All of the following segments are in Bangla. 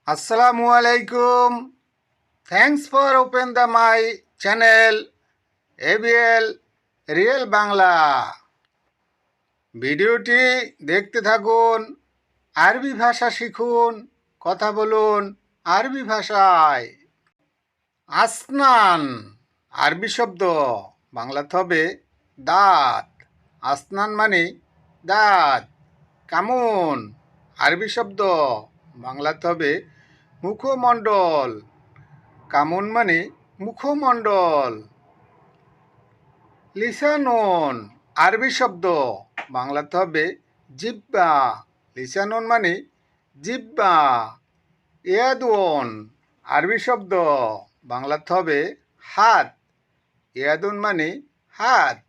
Assalamu alaikum. Thanks for open the my channel ABL real Bangla. ভিডিওটি দেখতে থাকুন, আরবি ভাষা শিখুন, কথা বলুন আরবি ভাষায়। আসনান আরবি শব্দ, বাংলাতে হবে দাঁত। আসনান মানে দাঁত। কামুন আরবি শব্দ, বাংলাতে হবে মুখমণ্ডল। কামুন মানে মুখমণ্ডল। লিসানুন আরবি শব্দ, বাংলাতে হবে জিহ্বা। লিসানুন মানে জিহ্বা। ইয়াদুন আরবি শব্দ, বাংলাতে হবে হাত। ইয়াদুন মানে হাত।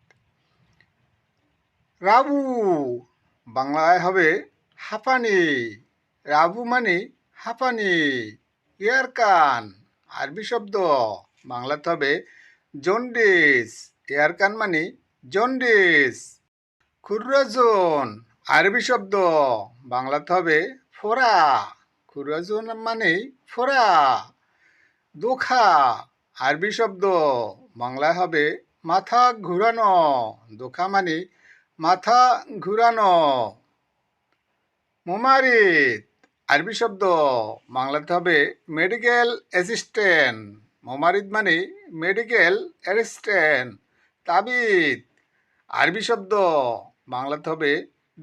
রাবু বাংলায় হবে হাঁপানি। রাবু মানে হাঁপানি। ইয়ারকান আরবি শব্দ, বাংলাতে হবে জন্ডিস। ইয়ারকান মানে জন্ডিস। খুররাজুন আরবি শব্দ, বাংলাতে হবে ফোড়া। খুররাজুন মানে ফোড়া। দোখা আরবি শব্দ, বাংলায় হবে মাথা ঘুরানো। দোখা মানে মাথা ঘুরানো। মোমারিদ আরবি শব্দ, বাংলাতে হবে মেডিকেল অ্যাসিস্ট্যান্ট। মোমারিদ মানে মেডিকেল অ্যাসিস্ট্যান্ট। তাবিব আরবি শব্দ, বাংলাতে হবে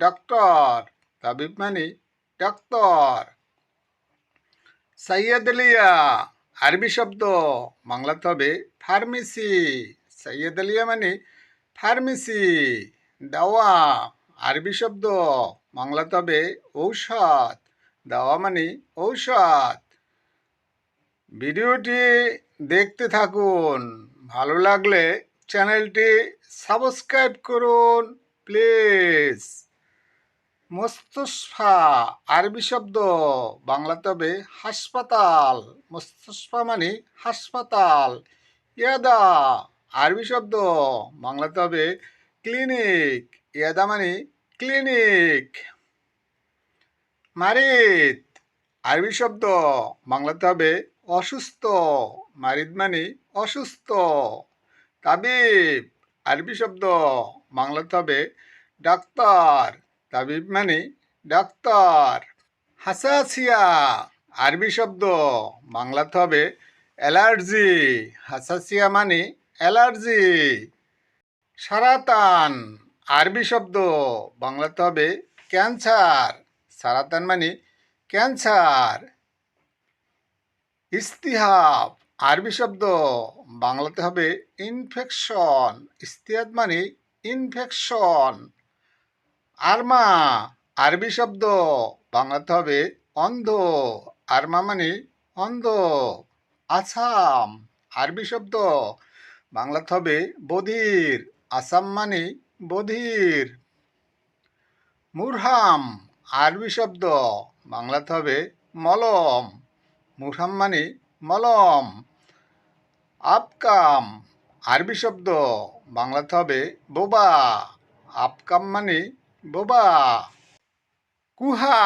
ডক্টর। তাবিব মানে ডক্টর। সাইয়েদলিয়া আরবি শব্দ, বাংলাতে হবে ফার্মেসি। সাইয়েদলিয়া মানে ফার্মেসি। দাওয়া আরবি শব্দ, বাংলাতে হবে ঔষধ। দাওয়া মানে ঔষধ। ভিডিওটি দেখতে থাকুন, ভালো লাগলে চ্যানেলটি সাবস্ক্রাইব করুন প্লিজ। মুস্তাশফা আরবি শব্দ, বাংলাতে হবে হাসপাতাল। মুস্তাশফা মানে হাসপাতাল। ইয়াদা আরবি শব্দ, বাংলাতে হবে ক্লিনিক। ইয়াদা মানে ক্লিনিক। মারিদ আরবি শব্দ, বাংলাতে হবে অসুস্থ। মারিদ মানে অসুস্থ। তাবিব আরবি শব্দ, বাংলাতে হবে ডাক্তার। তাবিব মানে ডাক্তার। হাসাসিয়া আরবি শব্দ, বাংলাতে হবে অ্যালার্জি। হাসাসিয়া মানে অ্যালার্জি। সারাতান আরবি শব্দ, বাংলাতে হবে ক্যান্সার। সারাতান মানে ক্যান্সার। ইস্তিহাব আরবি শব্দ, বাংলাতে হবে ইনফেকশন। ইস্তিহাদ মানে ইনফেকশন। আরমা আরবি শব্দ, বাংলাতে হবে অন্ধ। আরমা মানে অন্ধ। আসাম আরবি শব্দ, বাংলাতে হবে বধির। আসাম মানে বধির। মুরহাম আরবি শব্দ, বাংলাতে হবে মলম। মুরহাম মানে মলম। আবকাম আরবি শব্দ, বাংলাতে হবে বোবা। আবকাম মানে বোবা। কুহা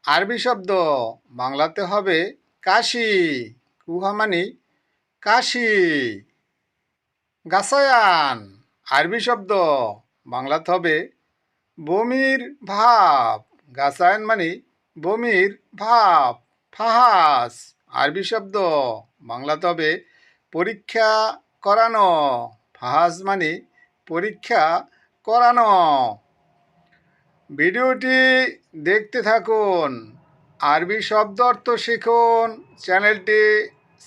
আরবি শব্দ, বাংলাতে হবে কাশি। কুহা মানে কাশি। গাসায়ান আরবি শব্দ, বাংলাতে হবে বমির ভাব। গাসায়ান মানে বমির ভাব। ফাহাস আরবি শব্দ, বাংলাতে হবে পরীক্ষা করানো। ফাহাস মানে পরীক্ষা করানো। ভিডিওটি দেখতে থাকুন, আরবি শব্দ অর্থ শিখুন, চ্যানেলটি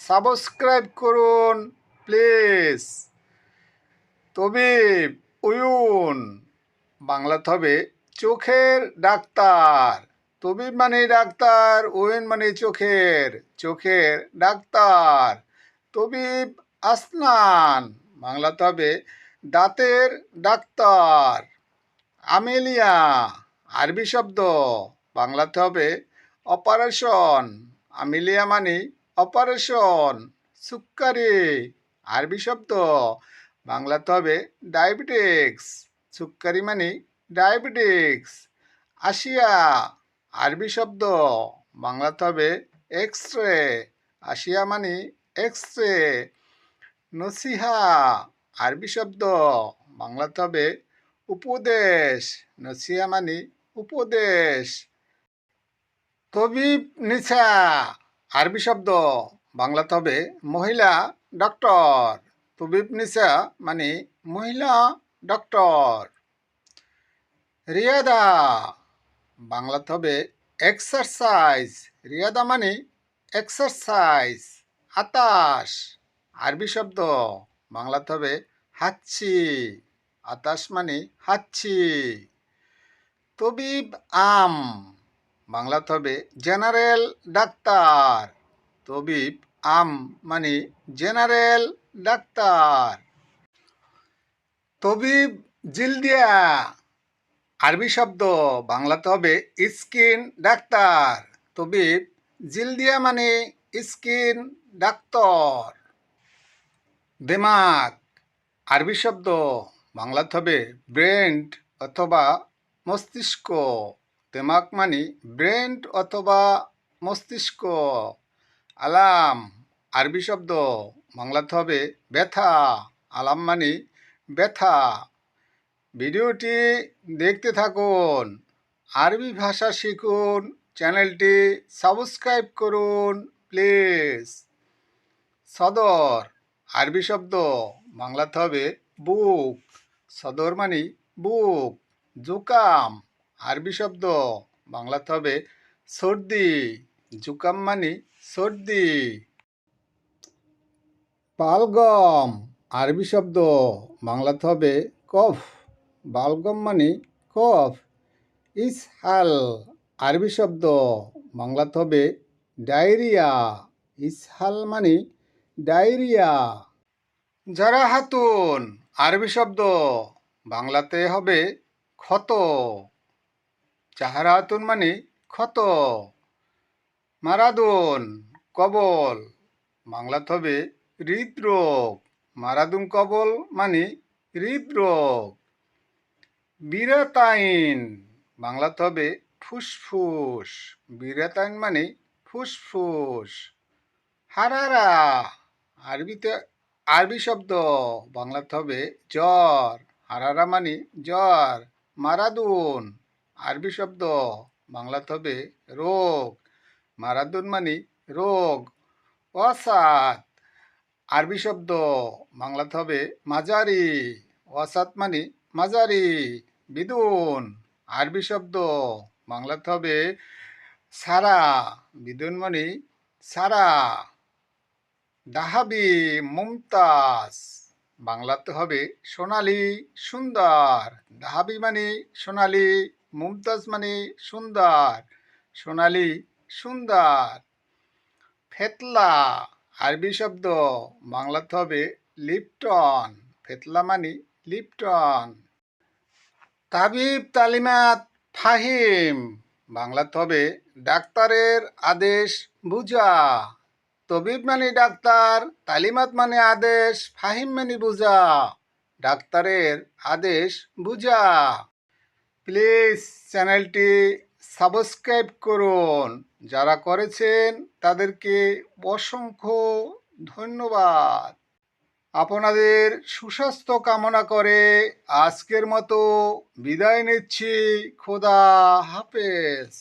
সাবস্ক্রাইব করুন প্লিজ। তবিব উয়ুন, বাংলাতে হবে চোখের ডাক্তার। তবিব মানে ডাক্তার, উয়ুন মানে চোখের। চোখের ডাক্তার। তবিব আসনান, বাংলাতে হবে দাঁতের ডাক্তার। আমেলিয়া আরবি শব্দ, বাংলাতে হবে অপারেশন। আমেলিয়া মানে অপারেশন। সুক্কারি আরবি শব্দ, বাংলাতে হবে ডায়াবেটিক্স। সুক্কারি মানে ডায়াবেটিক্স। আসিয়া আরবি শব্দ, বাংলাতে হবে এক্স রে, আসিয়া মানে এক্স রে। নসিহা আরবি শব্দ, বাংলাতে হবে উপদেশ। নসিহা মানে উপদেশ। তবিব নিসা আরবি শব্দ, বাংলাতে হবে মহিলা ডক্টর। তবিব নিসা মানে মহিলা ডক্টর। রিয়াদা বাংলাতে হবে এক্সারসাইজ। রিয়াদা মানে এক্সারসাইজ। আতাস আরবি শব্দ, বাংলাতে হবে হাঁচি। আতাস মানে হাঁচি। তবিব আম বাংলাতে হবে জেনারেল ডাক্তার। তবিব আম মানে জেনারেল ডাক্তার। তবিব জিলদিয়া আরবি শব্দ, বাংলাতে হবে স্কিন ডাক্তার। তবিব জিলদিয়া মানে স্কিন ডাক্তার। দিমাগ আরবি শব্দ, বাংলাতে হবে ব্রেন অথবা মস্তিষ্ক। দিমাগ মানে ব্রেন অথবা মস্তিষ্ক। আলাম আরবি শব্দ, বাংলাতে হবে ব্যথা। আলাম মানে ব্যথা। ভিডিওটি দেখতে থাকুন, আরবি ভাষা শিখুন, চ্যানেলটি সাবস্ক্রাইব করুন প্লিজ। সদর আরবি শব্দ, বাংলাতে হবে বুক। সদর মানে বুক। জুকাম আরবি শব্দ, বাংলাতে হবে সর্দি। জুকাম মানে সর্দি। বালগম আরবি শব্দ, বাংলাতে হবে কফ। বালগম মানে কফ। ইসহাল আরবি শব্দ, বাংলাতে হবে ডায়রিয়া। ইসহাল মানে ডায়রিয়া। জারাহাতুন আরবি শব্দ, বাংলাতে হবে ক্ষত। জাহারাতুন মানে ক্ষত। মারাদুন কবল, বাংলাতে হবে হৃদরোগ। মারাদুন কবল মানে হৃদরোগ। বিরাতাইন বাংলাতে হবে ফুসফুস। বিরাতাইন মানে ফুসফুস। হারারা আরবি শব্দ, বাংলাতে হবে জ্বর। হারারা মানে জ্বর। মারাদুন আরবি শব্দ, বাংলাতে হবে রোগ। মারাদুন মানে রোগ। ওয়াসাত আরবি শব্দ, বাংলাতে হবে মাঝারি। ওয়াসাত মানে মাঝারি। বিদুন আরবি শব্দ, বাংলাতে হবে সারা। বিদুন মানে সারা। দাহাবি মুমতাজ, বাংলাতে হবে সোনালি সুন্দর। দাহাবি মানে সোনালি, মুমতাজ মানে সুন্দর। সোনালি সুন্দর। ফেতলা আরবি শব্দ, বাংলাতে হবে লিপটন। ফেতলা মানে লিপটন। তাবিব তালিমাত ফাহিম, বাংলাতে হবে ডাক্তারের আদেশ বুঝা। তবিব মানে ডাক্তার, তালিমাত মানে আদেশ, ফাহিম মানে বুঝা। ডাক্তারের আদেশ বুঝা। প্লিজ চ্যানেলটি সাবস্ক্রাইব করুন। যারা করেছেন তাদেরকে অসংখ্য ধন্যবাদ। আপনাদের সুস্বাস্থ্য কামনা করে আজকের মতো বিদায় নিচ্ছি। খোদা হাফেজ।